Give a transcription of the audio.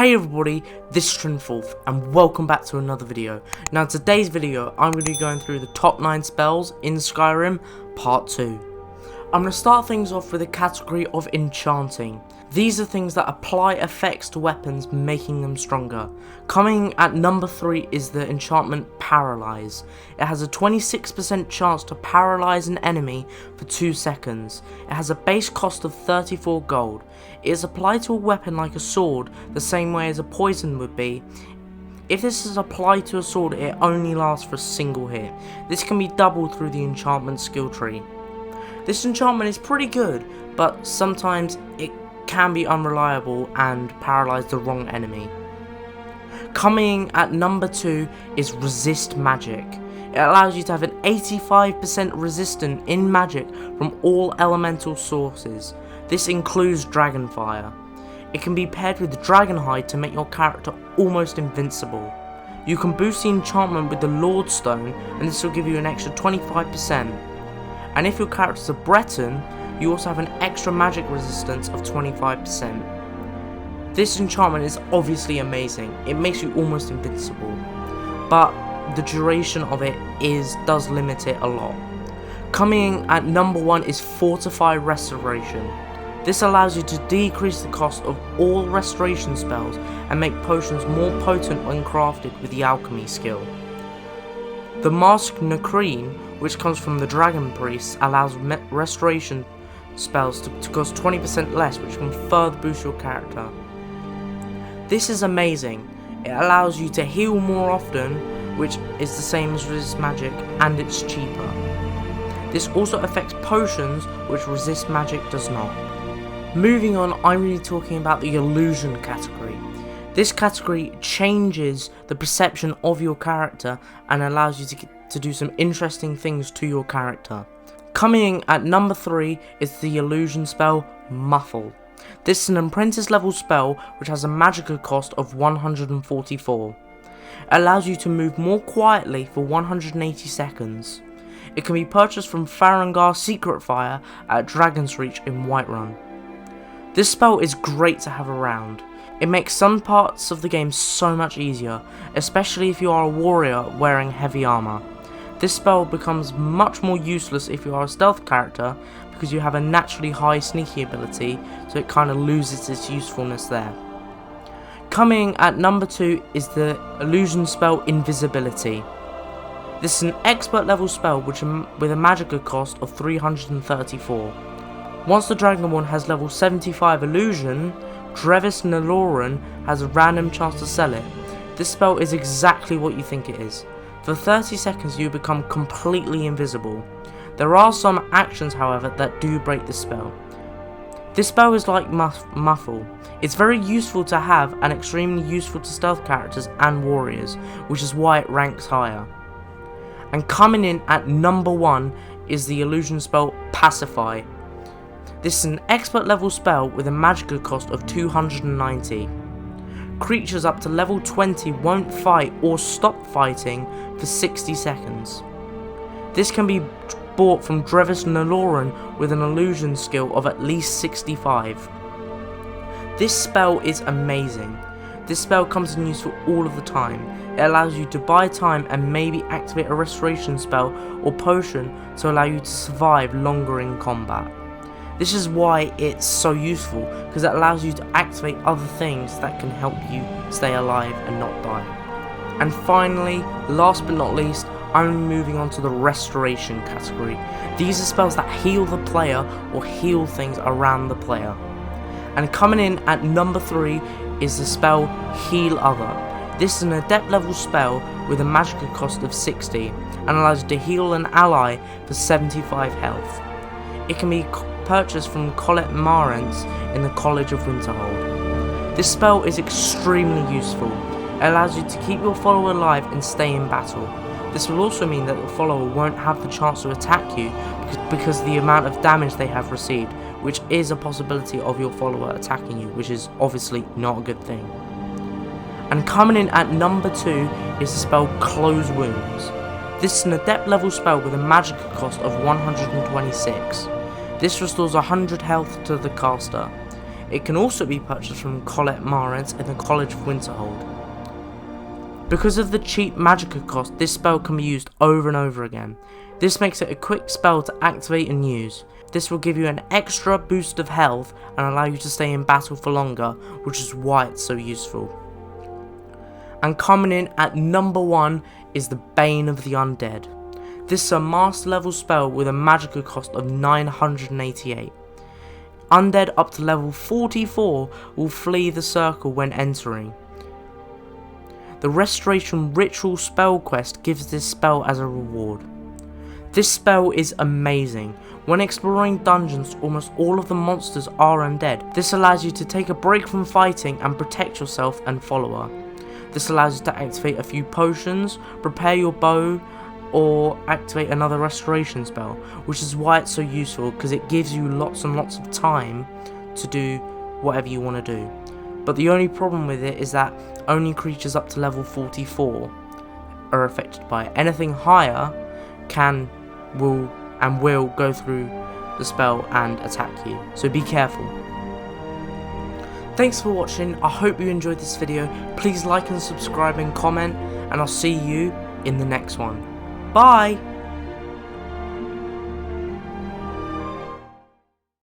Hey everybody, this is Trinforth and welcome back to another video. Now in today's video I'm going to be going through the top 9 spells in Skyrim part 2. I'm going to start things off with a category of enchanting. These are things that apply effects to weapons, making them stronger. Coming at number 3 is the enchantment Paralyze. It has a 26% chance to paralyze an enemy for 2 seconds. It has a base cost of 34 gold. It is applied to a weapon like a sword, the same way as a poison would be. If this is applied to a sword, it only lasts for a single hit. This can be doubled through the enchantment skill tree. This enchantment is pretty good, but sometimes it can be unreliable and paralyze the wrong enemy. Coming at number 2 is Resist Magic. It allows you to have an 85% resistance in magic from all elemental sources. This includes Dragonfire. It can be paired with Dragonhide to make your character almost invincible. You can boost the enchantment with the Lordstone, and this will give you an extra 25%. And if your character is a Breton, you also have an extra magic resistance of 25%. This enchantment is obviously amazing. It makes you almost invincible, but the duration of it does limit it a lot. Coming at number 1 is Fortify Restoration. This allows you to decrease the cost of all restoration spells and make potions more potent when crafted with the alchemy skill. The Mask Nakreen, which comes from the Dragon Priest, allows restoration spells to cost 20% less, which can further boost your character. This is amazing. It allows you to heal more often, which is the same as Resist Magic, and it's cheaper. This also affects potions, which Resist Magic does not. Moving on, I'm really talking about the Illusion category. This category changes the perception of your character and allows you to do some interesting things to your character. Coming at number 3 is the illusion spell Muffle. This is an apprentice level spell which has a magical cost of 144. It allows you to move more quietly for 180 seconds. It can be purchased from Farengar Secret Fire at Dragon's Reach in Whiterun. This spell is great to have around. It makes some parts of the game so much easier, especially if you are a warrior wearing heavy armor. This spell becomes much more useless if you are a stealth character because you have a naturally high sneaky ability, so it kind of loses its usefulness there. Coming at number 2 is the illusion spell Invisibility. This is an expert level spell with a magical cost of 334. Once the Dragonborn has level 75 illusion, Drevis Naloran has a random chance to sell it. This spell is exactly what you think it is. For 30 seconds you become completely invisible. There are some actions however that do break the spell. This spell is like Muffle. It's very useful to have and extremely useful to stealth characters and warriors, which is why it ranks higher. And coming in at number 1 is the illusion spell Pacify. This is an expert level spell with a magical cost of 290. Creatures up to level 20 won't fight or stop fighting for 60 seconds. This can be bought from Drevis Naloran with an illusion skill of at least 65. This spell is amazing. This spell comes in use for all of the time. It allows you to buy time and maybe activate a restoration spell or potion to allow you to survive longer in combat. This is why it's so useful, because it allows you to activate other things that can help you stay alive and not die. And finally, last but not least, I'm moving on to the Restoration category. These are spells that heal the player or heal things around the player. And coming in at number 3 is the spell Heal Other. This is an adept level spell with a magical cost of 60 and allows you to heal an ally for 75 health. It can be purchased from Colette Marentz in the College of Winterhold. This spell is extremely useful. It allows you to keep your follower alive and stay in battle. This will also mean that the follower won't have the chance to attack you because of the amount of damage they have received, which is a possibility of your follower attacking you, which is obviously not a good thing. And coming in at number 2 is the spell Close Wounds. This is an adept level spell with a magical cost of 126. This restores 100 health to the caster. It can also be purchased from Colette Marantz in the College of Winterhold. Because of the cheap magicka cost, this spell can be used over and over again. This makes it a quick spell to activate and use. This will give you an extra boost of health and allow you to stay in battle for longer, which is why it's so useful. And coming in at number 1 is the Bane of the Undead. This is a master level spell with a magicka cost of 988. Undead up to level 44 will flee the circle when entering. The Restoration Ritual spell quest gives this spell as a reward. This spell is amazing. When exploring dungeons, almost all of the monsters are undead. This allows you to take a break from fighting and protect yourself and follower. This allows you to activate a few potions, prepare your bow, or activate another restoration spell, which is why it's so useful, because it gives you lots and lots of time to do whatever you want to do. But the only problem with it is that only creatures up to level 44 are affected by it. Anything higher will go through the spell and attack you, so be careful. Thanks for watching. I hope you enjoyed this video. Please like and subscribe and comment, and I'll see you in the next one. Bye!